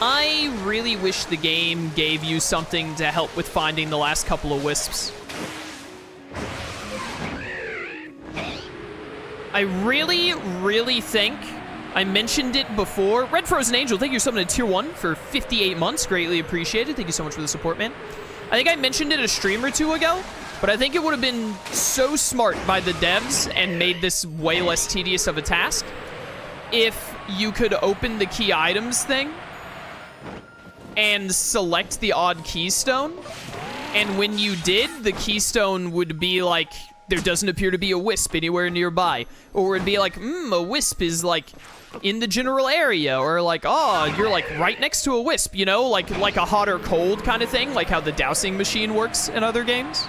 I really wish the game gave you something to help with finding the last couple of wisps. I really, really think I mentioned it before. Red Frozen Angel, thank you so much to Tier 1 for 58 months. Greatly appreciated. Thank you so much for the support, man. I think I mentioned it a stream or two ago, but I think it would have been so smart by the devs and made this way less tedious of a task if you could open the key items thing and select the odd keystone. And when you did, the keystone would be like, there doesn't appear to be a wisp anywhere nearby. Or it'd be like, a wisp is like in the general area. Or like, oh, you're like right next to a wisp, you know? Like a hot or cold kind of thing. Like how the dowsing machine works in other games.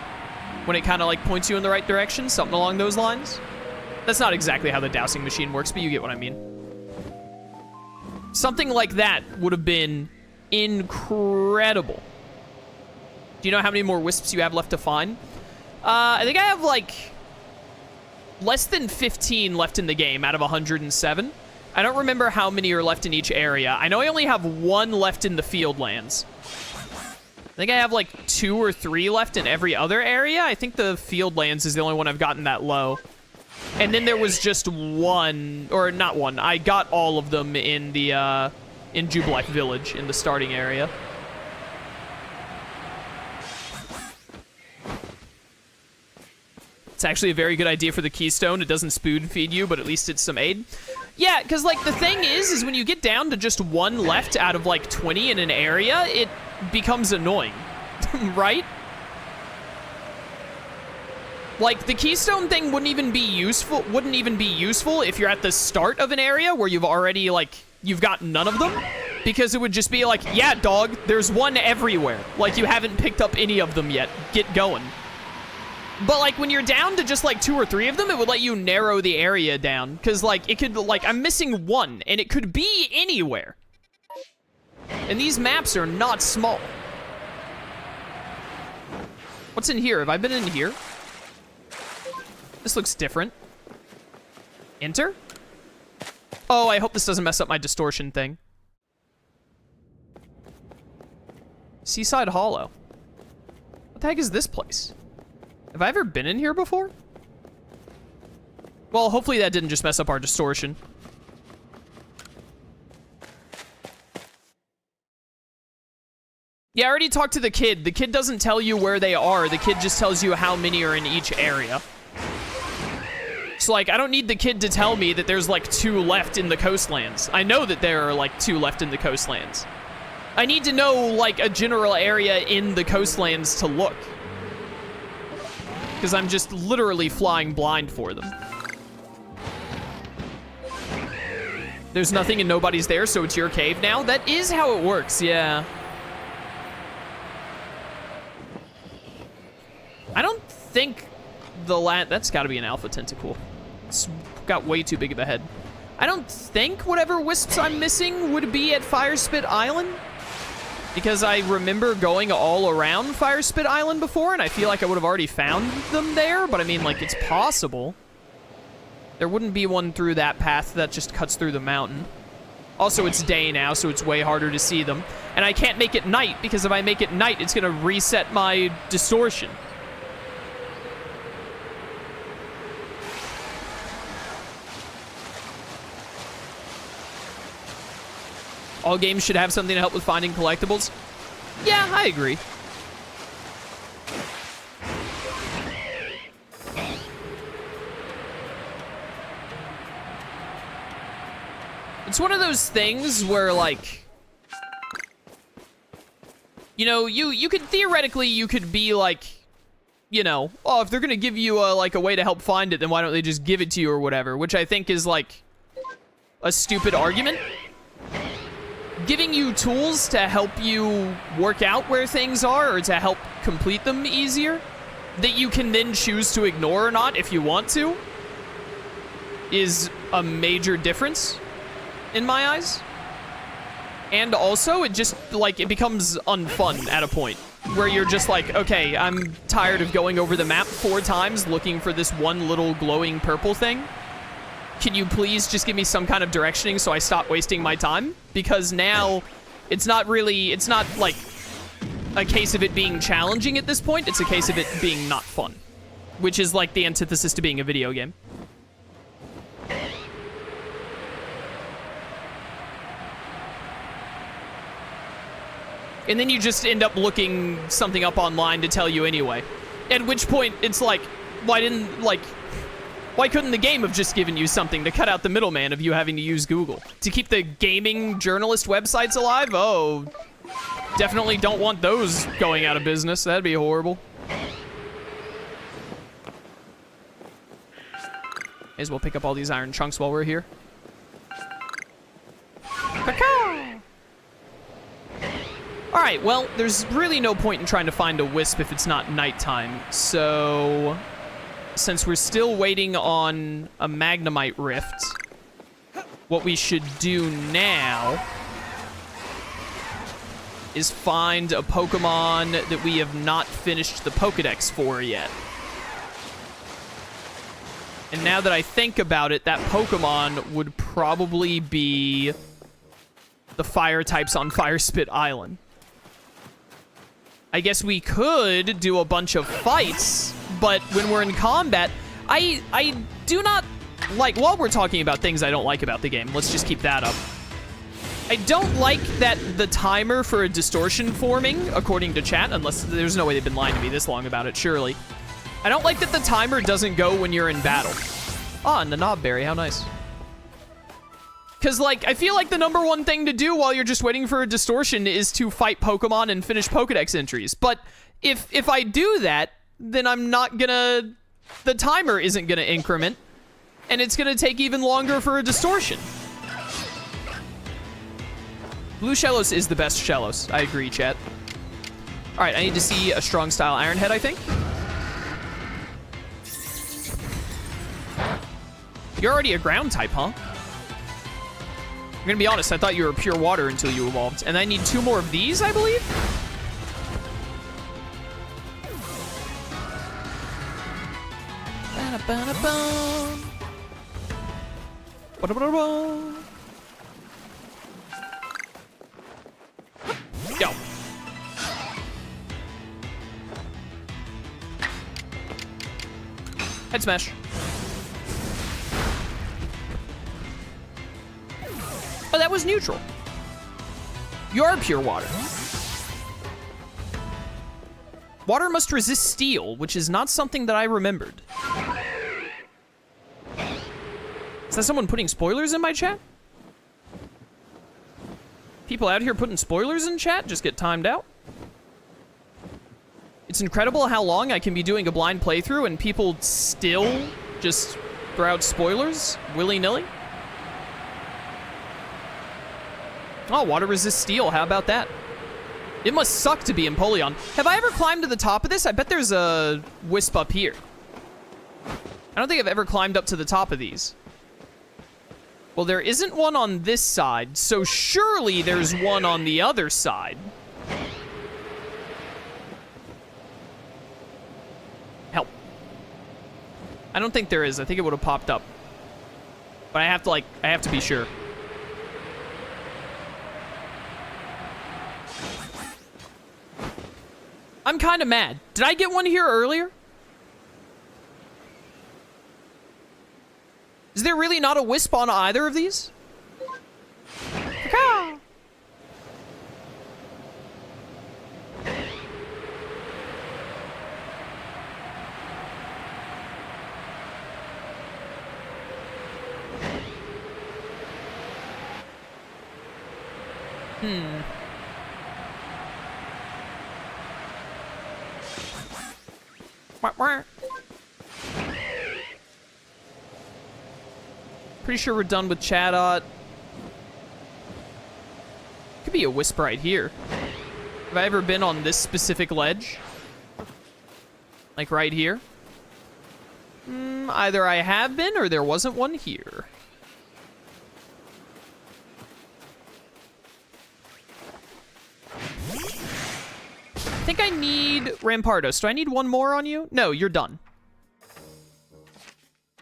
When it kind of like points you in the right direction. Something along those lines. That's not exactly how the dowsing machine works, but you get what I mean. Something like that would have been incredible. Do you know how many more wisps you have left to find? I think I have like less than 15 left in the game out of 107. I don't remember how many are left in each area. I know I only have one left in the Fieldlands. I think I have like 2 or 3 left in every other area. I think the Fieldlands is the only one I've gotten that low. And then there was just one, or not one. I got all of them in the in Jubilife Village in the starting area. It's actually a very good idea for the keystone. It doesn't spoon feed you, but at least it's some aid. Yeah, because like the thing is when you get down to just one left out of like 20 in an area, it becomes annoying, right? Like the keystone thing wouldn't even be useful if you're at the start of an area where you've already like you've got none of them, because it would just be like, yeah, dog, there's one everywhere. Like you haven't picked up any of them yet. Get going. But like when you're down to just like 2 or 3 of them, it would let you narrow the area down, because like it could like I'm missing one and it could be anywhere. And these maps are not small. What's in here? Have I been in here? This looks different. Enter? Oh, I hope this doesn't mess up my distortion thing. Seaside Hollow. What the heck is this place? Have I ever been in here before? Well, hopefully that didn't just mess up our distortion. Yeah, I already talked to the kid. The kid doesn't tell you where they are. The kid just tells you how many are in each area. So, like, I don't need the kid to tell me that there's, like, 2 left in the coastlands. I know that there are, like, 2 left in the coastlands. I need to know, like, a general area in the coastlands to look. Because I'm just literally flying blind for them. There's nothing and nobody's there, so it's your cave now? That is how it works, yeah. I don't think the that's got to be an alpha tentacle. It's got way too big of a head. I don't think whatever wisps I'm missing would be at Firespit Island, because I remember going all around Firespit Island before, and I feel like I would have already found them there, but I mean, like, it's possible. There wouldn't be one through that path that just cuts through the mountain. Also, it's day now, so it's way harder to see them. And I can't make it night, because if I make it night, it's going to reset my distortion. All games should have something to help with finding collectibles. Yeah, I agree. It's one of those things where, like, you know, you could theoretically, you could be like, you know, oh, if they're gonna give you like a way to help find it, then why don't they just give it to you or whatever, which I think is like a stupid argument. Giving you tools to help you work out where things are, or to help complete them easier, that you can then choose to ignore or not if you want to, is a major difference in my eyes. And also, it just, like, it becomes unfun at a point where you're just like, okay, I'm tired of going over the map 4 times looking for this one little glowing purple thing. Can you please just give me some kind of directioning so I stop wasting my time? Because now It's not really, it's not like a case of it being challenging at this point. It's a case of it being not fun, which is like the antithesis to being a video game. And then you just end up looking something up online to tell you anyway. At which point, it's like, why couldn't the game have just given you something to cut out the middleman of you having to use Google? To keep the gaming journalist websites alive? Oh, definitely don't want those going out of business. That'd be horrible. May as well pick up all these iron chunks while we're here. Cacao! Alright, well, there's really no point in trying to find a wisp if it's not nighttime. So, since we're still waiting on a Magnemite Rift, what we should do now is find a Pokemon that we have not finished the Pokédex for yet. And now that I think about it, that Pokemon would probably be the fire types on Fire Spit Island. I guess we could do a bunch of fights, but when we're in combat, I do not like, while we're talking about things I don't like about the game, let's just keep that up. I don't like that the timer for a distortion forming, according to chat, unless there's no way they've been lying to me this long about it, surely. I don't like that the timer doesn't go when you're in battle. Ah, and the knob berry, how nice. Because, like, I feel like the number one thing to do while you're just waiting for a distortion is to fight Pokemon and finish Pokedex entries. But if I do that, then I'm not gonna... The timer isn't gonna increment, and it's gonna take even longer for a distortion. Blue Shellos is the best Shellos. I agree, chat. Alright, I need to see a strong style Iron Head, I think. You're already a ground type, huh? I'm gonna be honest, I thought you were pure water until you evolved. And I need 2 more of these, I believe? Go. Head smash. Oh, that was neutral. You're pure water. Water must resist steel, which is not something that I remembered. Is that someone putting spoilers in my chat? People out here putting spoilers in chat just get timed out. It's incredible how long I can be doing a blind playthrough and people still just throw out spoilers willy-nilly. Oh, water resists steel. How about that? It must suck to be Empoleon. Have I ever climbed to the top of this? I bet there's a wisp up here. I don't think I've ever climbed up to the top of these. Well, there isn't one on this side, so surely there's one on the other side. Help. I don't think there is. I think it would have popped up. But I have to be sure. I'm kind of mad. Did I get one here earlier? Is there really not a wisp on either of these? Caw. Pretty sure we're done with Chatot. Could be a wisp right here. Have I ever been on this specific ledge? Like right here? Either I have been or there wasn't one here. I think I need Rampardos. Do I need one more on you? No, you're done.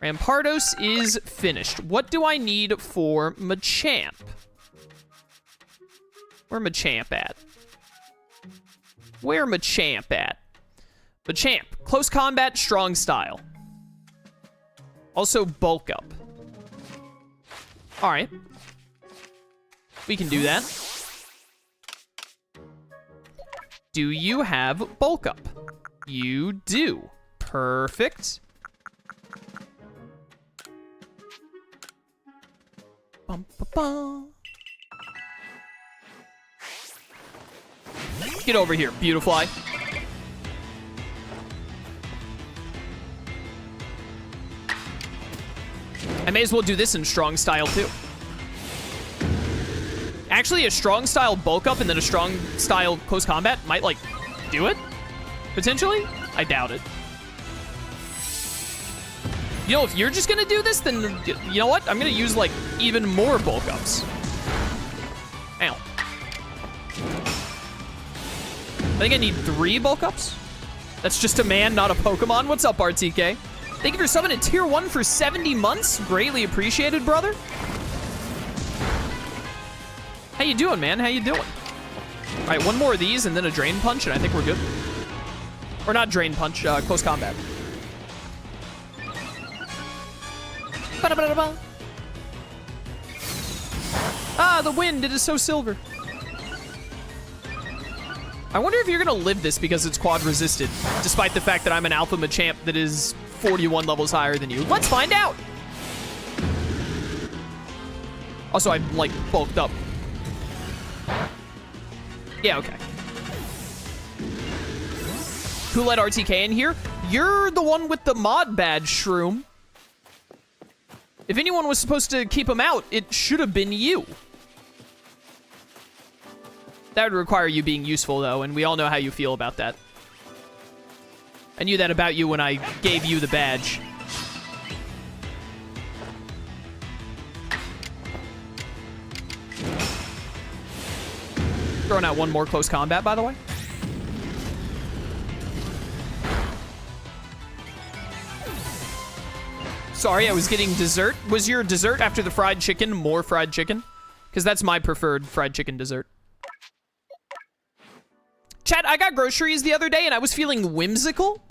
Rampardos is finished. What do I need for Machamp? Where Machamp at? Where Machamp at? Machamp, close combat, strong style. Also bulk up. All right. We can do that. Do you have bulk up? You do. Perfect. Bum, bum, bum. Get over here, Beautifly. I may as well do this in strong style too. Actually, a strong style bulk up and then a strong style close combat might, like, do it? Potentially? I doubt it. You know, if you're just gonna do this, then, you know what? I'm gonna use, like, even more bulk ups. Ow. I think I need 3 bulk ups. That's just a man, not a Pokemon. What's up, RTK? Thank you for summoning Tier 1 for 70 months. Greatly appreciated, brother. How you doing, man? How you doing? All right, one more of these and then a Drain Punch, and I think we're good. Or not Drain Punch, close combat. Ba-da-ba-da-ba. Ah, the wind, it is so silver. I wonder if you're gonna live this because it's quad resisted, despite the fact that I'm an Alpha Machamp that is 41 levels higher than you. Let's find out. Also, I'm, like, bulked up. Yeah, okay. Who let RTK in here? You're the one with the mod badge, Shroom. If anyone was supposed to keep him out, it should have been you. That would require you being useful, though, and we all know how you feel about that. I knew that about you when I gave you the badge. Throwing out one more close combat, by the way. Sorry, I was getting dessert. Was your dessert after the fried chicken more fried chicken? Because that's my preferred fried chicken dessert. Chat, I got groceries the other day and I was feeling whimsical.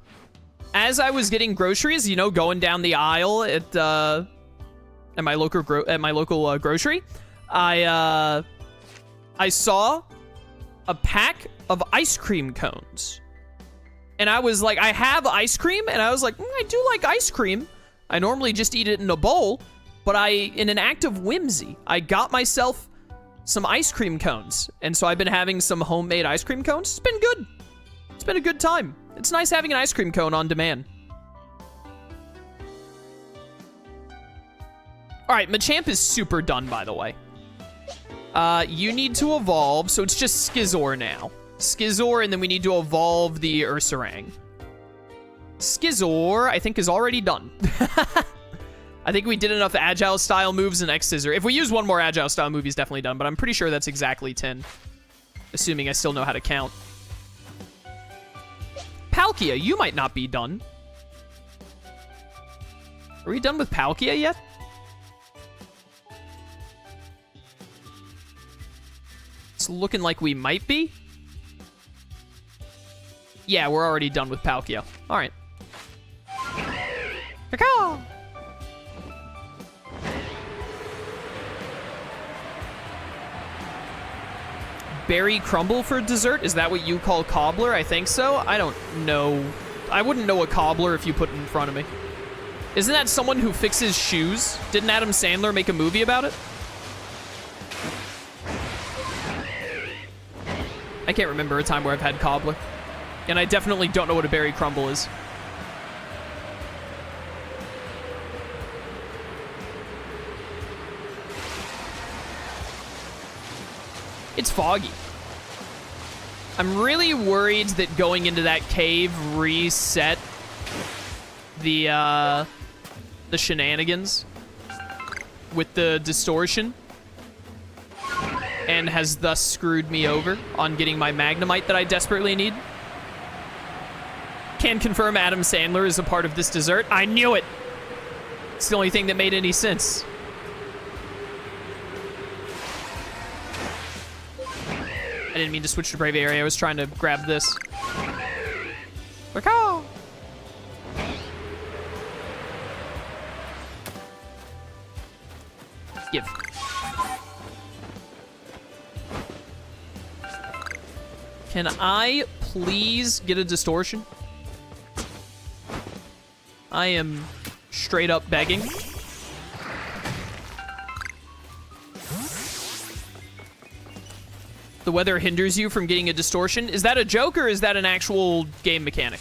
As I was getting groceries, you know, going down the aisle at my local grocery, I saw a pack of ice cream cones. And I was like, I have ice cream, and I was like, I do like ice cream. I normally just eat it in a bowl, but in an act of whimsy, I got myself some ice cream cones. And so I've been having some homemade ice cream cones. It's been good. It's been a good time. It's nice having an ice cream cone on demand. All right, Machamp is super done, by the way. You need to evolve, so it's just Skizor now. Skizor, and then we need to evolve the Ursaring. Skizor, I think, is already done. I think we did enough Agile-style moves in X-Scissor. If we use one more Agile-style move, he's definitely done, but I'm pretty sure that's exactly 10. Assuming I still know how to count. Palkia, you might not be done. Are we done with Palkia yet? It's looking like we might be. Yeah, we're already done with Palkia. All right. Caw-caw! Berry crumble for dessert? Is that what you call cobbler? I think so. I don't know. I wouldn't know a cobbler if you put it in front of me. Isn't that someone who fixes shoes? Didn't Adam Sandler make a movie about it? I can't remember a time where I've had cobbler. And I definitely don't know what a berry crumble is. It's foggy. I'm really worried that going into that cave reset the shenanigans with the distortion and has thus screwed me over on getting my Magnemite that I desperately need. Can confirm Adam Sandler is a part of this dessert. I knew it. It's the only thing that made any sense. I didn't mean to switch to Braviary. I was trying to grab this. Caw. Give. Can I please get a distortion? I am straight up begging. The weather hinders you from getting a distortion. Is that a joke or is that an actual game mechanic?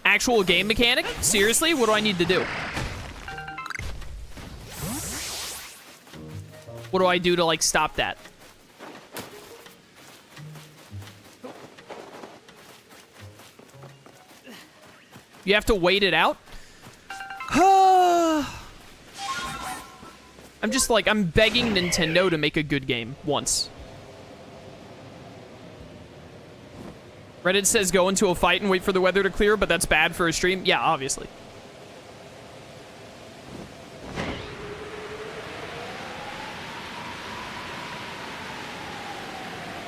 Actual game mechanic? Seriously? What do I need to do? What do I do to, like, stop that? You have to wait it out? I'm just like, I'm begging Nintendo to make a good game once. Reddit says go into a fight and wait for the weather to clear, but that's bad for a stream. Yeah, obviously.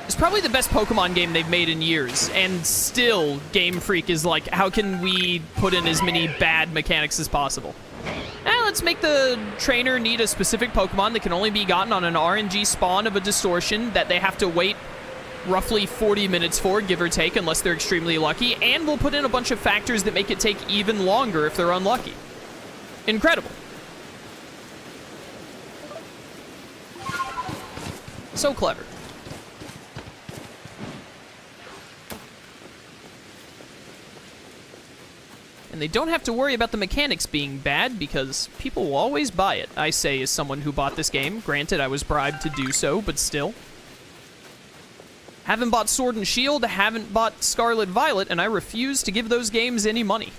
It's probably the best Pokemon game they've made in years, and still Game Freak is like, how can we put in as many bad mechanics as possible? Let's make the trainer need a specific Pokemon that can only be gotten on an RNG spawn of a distortion that they have to wait roughly 40 minutes for, give or take, unless they're extremely lucky, and we'll put in a bunch of factors that make it take even longer if they're unlucky. Incredible. So clever. And they don't have to worry about the mechanics being bad because people will always buy it. I say as someone who bought this game. Granted, I was bribed to do so, but still. Haven't bought Sword and Shield, haven't bought Scarlet Violet, and I refuse to give those games any money.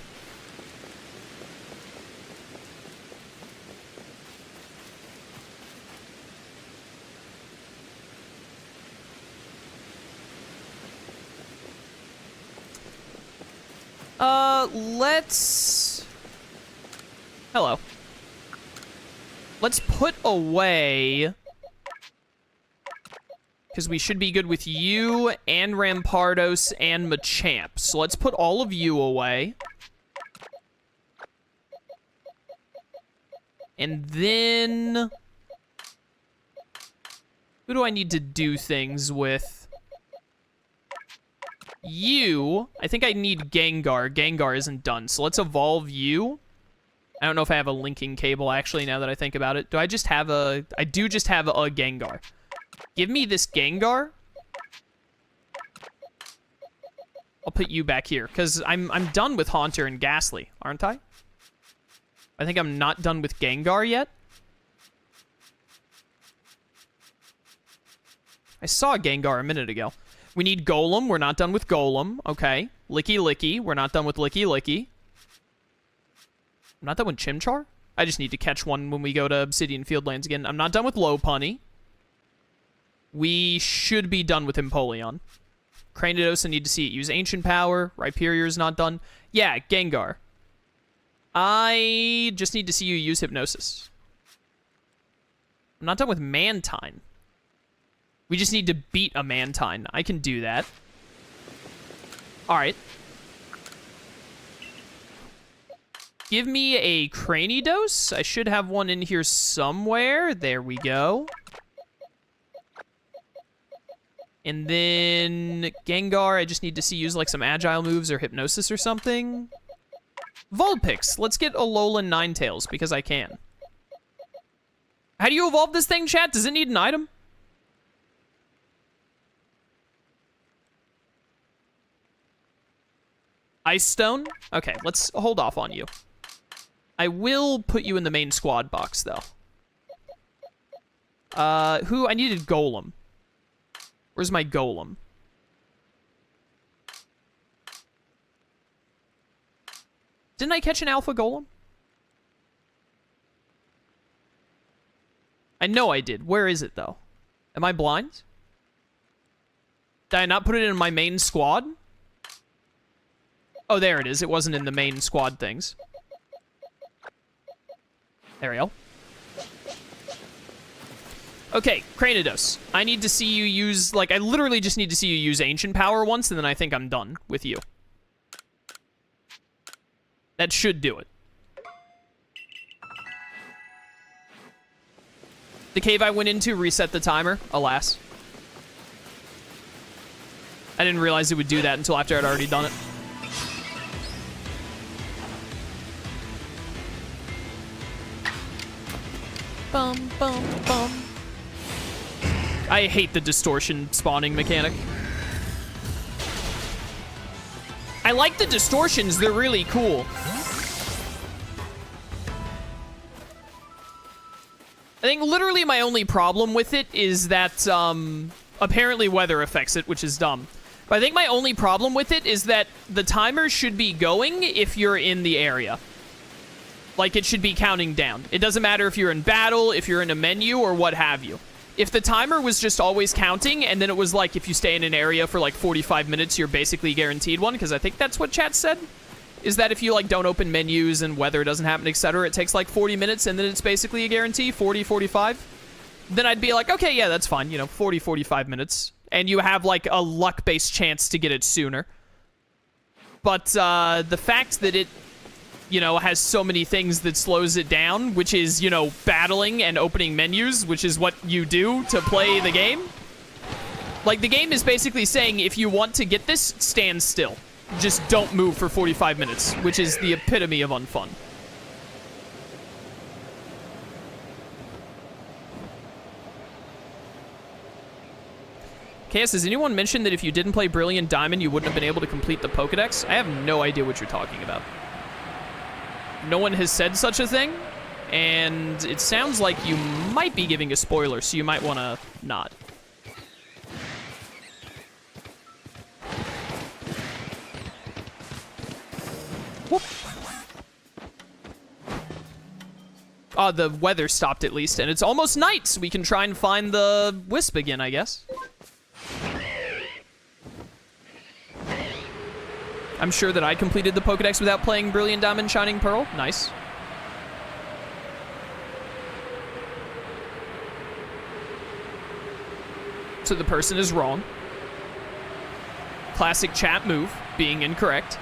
Let's... Hello. Let's put away... Because we should be good with you and Rampardos and Machamp. So let's put all of you away. And then... Who do I need to do things with? You, I think I need Gengar. Gengar isn't done, so let's evolve you. I don't know if I have a linking cable, actually, now that I think about it. Do I just have a... I do just have a Gengar. Give me this Gengar. I'll put you back here, because I'm done with Haunter and Ghastly, aren't I? I think I'm not done with Gengar yet. I saw Gengar a minute ago. We need Golem. We're not done with Golem. Okay. Licky Licky. We're not done with Licky Licky. I'm not done with Chimchar? I just need to catch one when we go to Obsidian Fieldlands again. I'm not done with Lopunny. We should be done with Empoleon. Cranidos, I need to see it use Ancient Power. Rhyperior's not done. Yeah, Gengar. I just need to see you use Hypnosis. I'm not done with Mantine. We just need to beat a Mantine. I can do that. Alright. Give me a Cranidos. I should have one in here somewhere. There we go. And then Gengar, I just need to see use like some Agile moves or Hypnosis or something. Vulpix. Let's get Alolan Ninetales because I can. How do you evolve this thing, chat? Does it need an item? Ice Stone? Okay, let's hold off on you. I will put you in the main squad box, though. I needed Golem. Where's my Golem? Didn't I catch an Alpha Golem? I know I did. Where is it, though? Am I blind? Did I not put it in my main squad? Oh, there it is. It wasn't in the main squad things. There we go. Okay, Cranidos. I need to see you use, like, I literally just need to see you use Ancient Power once, and then I think I'm done with you. That should do it. The cave I went into reset the timer, alas. I didn't realize it would do that until after I'd already done it. Bum, bum, bum. I hate the distortion spawning mechanic. I like the distortions, they're really cool. I think literally my only problem with it is that, apparently weather affects it, which is dumb. But I think my only problem with it is that the timer should be going if you're in the area. Like, it should be counting down. It doesn't matter if you're in battle, if you're in a menu, or what have you. If the timer was just always counting, and then it was like, if you stay in an area for like 45 minutes, you're basically guaranteed one, because I think that's what chat said, is that if you like don't open menus and weather doesn't happen, etc., it takes like 40 minutes, and then it's basically a guarantee, 40, 45. Then I'd be like, okay, yeah, that's fine, you know, 40, 45 minutes. And you have like a luck-based chance to get it sooner. But the fact that it, you know, has so many things that slows it down, which is, you know, battling and opening menus, which is what you do to play the game. Like, the game is basically saying, if you want to get this, stand still. Just don't move for 45 minutes, which is the epitome of unfun. KS, has anyone mentioned that if you didn't play Brilliant Diamond, you wouldn't have been able to complete the Pokédex? I have no idea what you're talking about. No one has said such a thing, and it sounds like you might be giving a spoiler, so you might want to not. Whoop. Oh, the weather stopped at least, and it's almost night, so we can try and find the Wisp again, I guess. I'm sure that I completed the Pokédex without playing Brilliant Diamond Shining Pearl. Nice. So the person is wrong. Classic chat move, being incorrect.